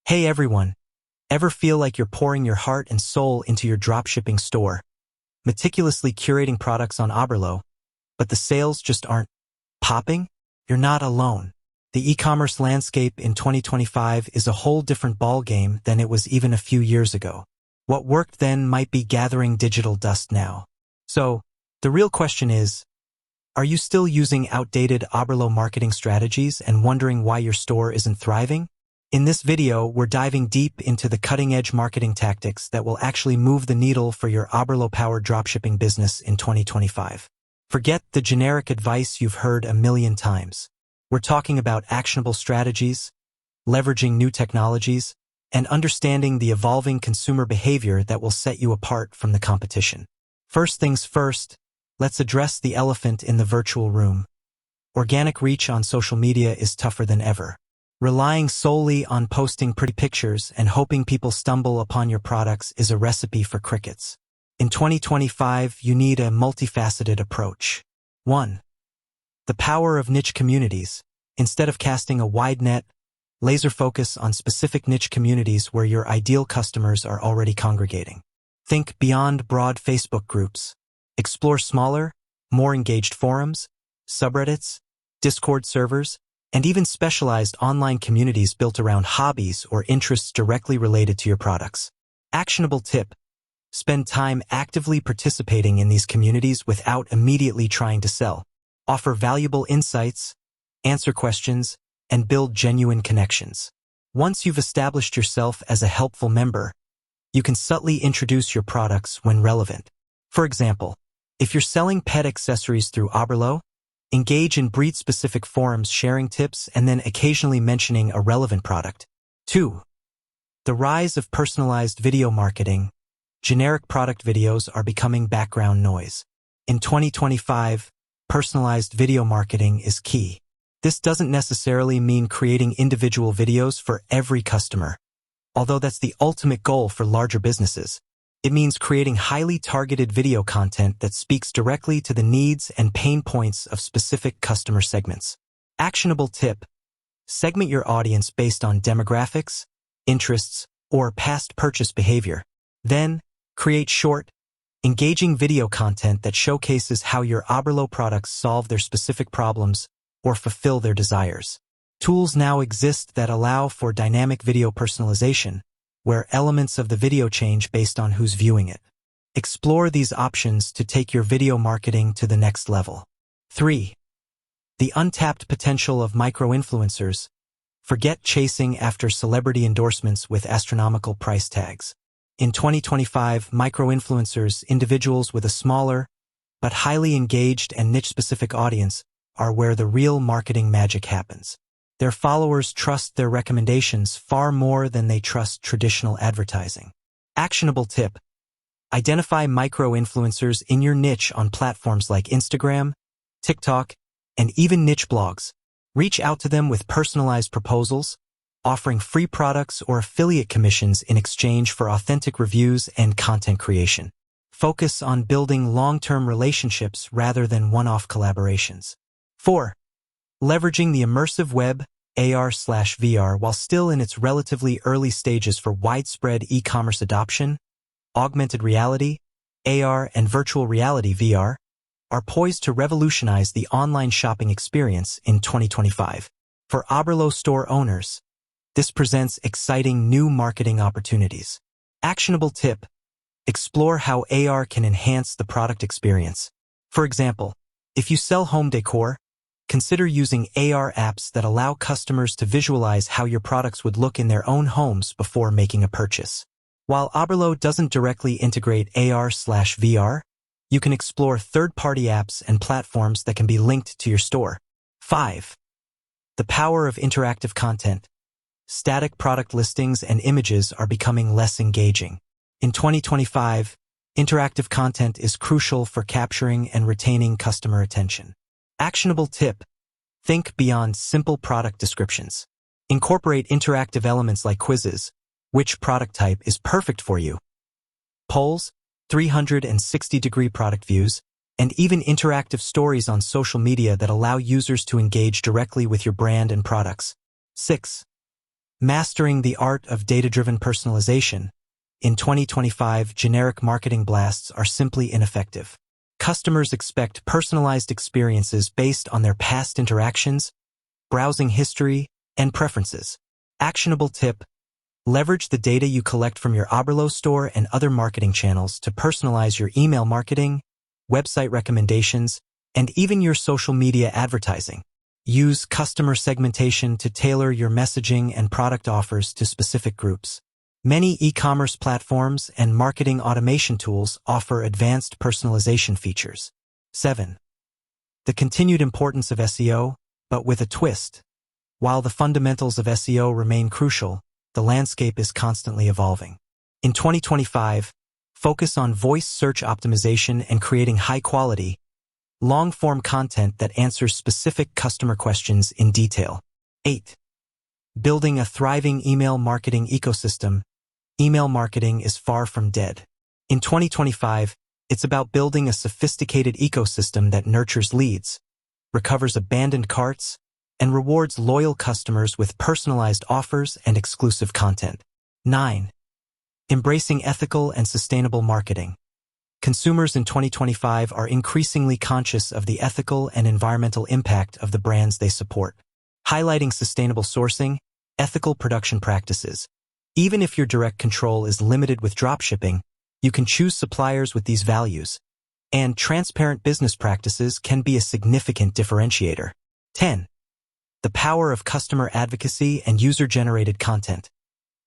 Hey everyone, ever feel like you're pouring your heart and soul into your dropshipping store, meticulously curating products on Oberlo, but the sales just aren't popping? You're not alone. The e-commerce landscape in 2025 is a whole different ballgame than it was even a few years ago. What worked then might be gathering digital dust now. So, the real question is, are you still using outdated Oberlo marketing strategies and wondering why your store isn't thriving? In this video, we're diving deep into the cutting-edge marketing tactics that will actually move the needle for your Oberlo-powered dropshipping business in 2025. Forget the generic advice you've heard a million times. We're talking about actionable strategies, leveraging new technologies, and understanding the evolving consumer behavior that will set you apart from the competition. First things first, let's address the elephant in the virtual room. Organic reach on social media is tougher than ever. Relying solely on posting pretty pictures and hoping people stumble upon your products is a recipe for crickets. In 2025, you need a multifaceted approach. 1. The power of niche communities. Instead of casting a wide net, laser focus on specific niche communities where your ideal customers are already congregating. Think beyond broad Facebook groups. Explore smaller, more engaged forums, subreddits, Discord servers, and even specialized online communities built around hobbies or interests directly related to your products. Actionable tip: spend time actively participating in these communities without immediately trying to sell. Offer valuable insights, answer questions, and build genuine connections. Once you've established yourself as a helpful member, you can subtly introduce your products when relevant. For example, if you're selling pet accessories through Oberlo, engage in breed-specific forums sharing tips and then occasionally mentioning a relevant product. 2. The rise of personalized video marketing. Generic product videos are becoming background noise. In 2025, personalized video marketing is key. This doesn't necessarily mean creating individual videos for every customer, although that's the ultimate goal for larger businesses. It means creating highly targeted video content that speaks directly to the needs and pain points of specific customer segments. Actionable tip: segment your audience based on demographics, interests, or past purchase behavior. Then, create short, engaging video content that showcases how your Oberlo products solve their specific problems or fulfill their desires. Tools now exist that allow for dynamic video personalization, where elements of the video change based on who's viewing it. Explore these options to take your video marketing to the next level. 3. The untapped potential of micro-influencers. Forget chasing after celebrity endorsements with astronomical price tags. In 2025, micro-influencers, individuals with a smaller, but highly engaged and niche-specific audience, are where the real marketing magic happens. Their followers trust their recommendations far more than they trust traditional advertising. Actionable tip: identify micro-influencers in your niche on platforms like Instagram, TikTok, and even niche blogs. Reach out to them with personalized proposals, offering free products or affiliate commissions in exchange for authentic reviews and content creation. Focus on building long-term relationships rather than one-off collaborations. 4. Leveraging the immersive web, AR/VR, while still in its relatively early stages for widespread e-commerce adoption. Augmented reality, AR, and virtual reality, VR, are poised to revolutionize the online shopping experience in 2025. For Oberlo store owners, this presents exciting new marketing opportunities. Actionable tip: explore how AR can enhance the product experience. For example, if you sell home decor, consider using AR apps that allow customers to visualize how your products would look in their own homes before making a purchase. While Oberlo doesn't directly integrate AR/VR, you can explore third-party apps and platforms that can be linked to your store. 5. The power of interactive content. Static product listings and images are becoming less engaging. In 2025, interactive content is crucial for capturing and retaining customer attention. Actionable tip: think beyond simple product descriptions. Incorporate interactive elements like quizzes, which product type is perfect for you, polls, 360-degree product views, and even interactive stories on social media that allow users to engage directly with your brand and products. 6. Mastering the art of data-driven personalization. In 2025, generic marketing blasts are simply ineffective. Customers expect personalized experiences based on their past interactions, browsing history, and preferences. Actionable tip: leverage the data you collect from your Oberlo store and other marketing channels to personalize your email marketing, website recommendations, and even your social media advertising. Use customer segmentation to tailor your messaging and product offers to specific groups. Many e-commerce platforms and marketing automation tools offer advanced personalization features. 7. The continued importance of SEO, but with a twist. While the fundamentals of SEO remain crucial, the landscape is constantly evolving. In 2025, focus on voice search optimization and creating high-quality, long-form content that answers specific customer questions in detail. 8. Building a thriving email marketing ecosystem. Email marketing is far from dead. In 2025, it's about building a sophisticated ecosystem that nurtures leads, recovers abandoned carts, and rewards loyal customers with personalized offers and exclusive content. 9. Embracing ethical and sustainable marketing. Consumers in 2025 are increasingly conscious of the ethical and environmental impact of the brands they support. Highlighting sustainable sourcing, ethical production practices. Even if your direct control is limited with dropshipping, you can choose suppliers with these values, and transparent business practices can be a significant differentiator. 10. The power of customer advocacy and user-generated content.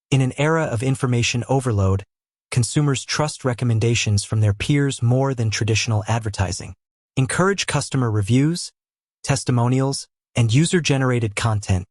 In an era of information overload, consumers trust recommendations from their peers more than traditional advertising. Encourage customer reviews, testimonials, and user-generated content,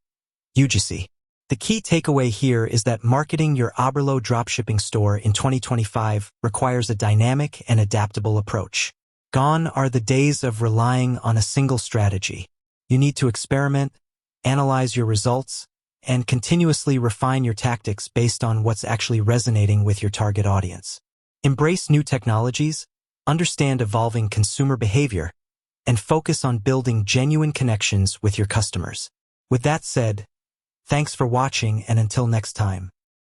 UGC. The key takeaway here is that marketing your Oberlo dropshipping store in 2025 requires a dynamic and adaptable approach. Gone are the days of relying on a single strategy. You need to experiment, analyze your results, and continuously refine your tactics based on what's actually resonating with your target audience. Embrace new technologies, understand evolving consumer behavior, and focus on building genuine connections with your customers. With that said, thanks for watching, and until next time.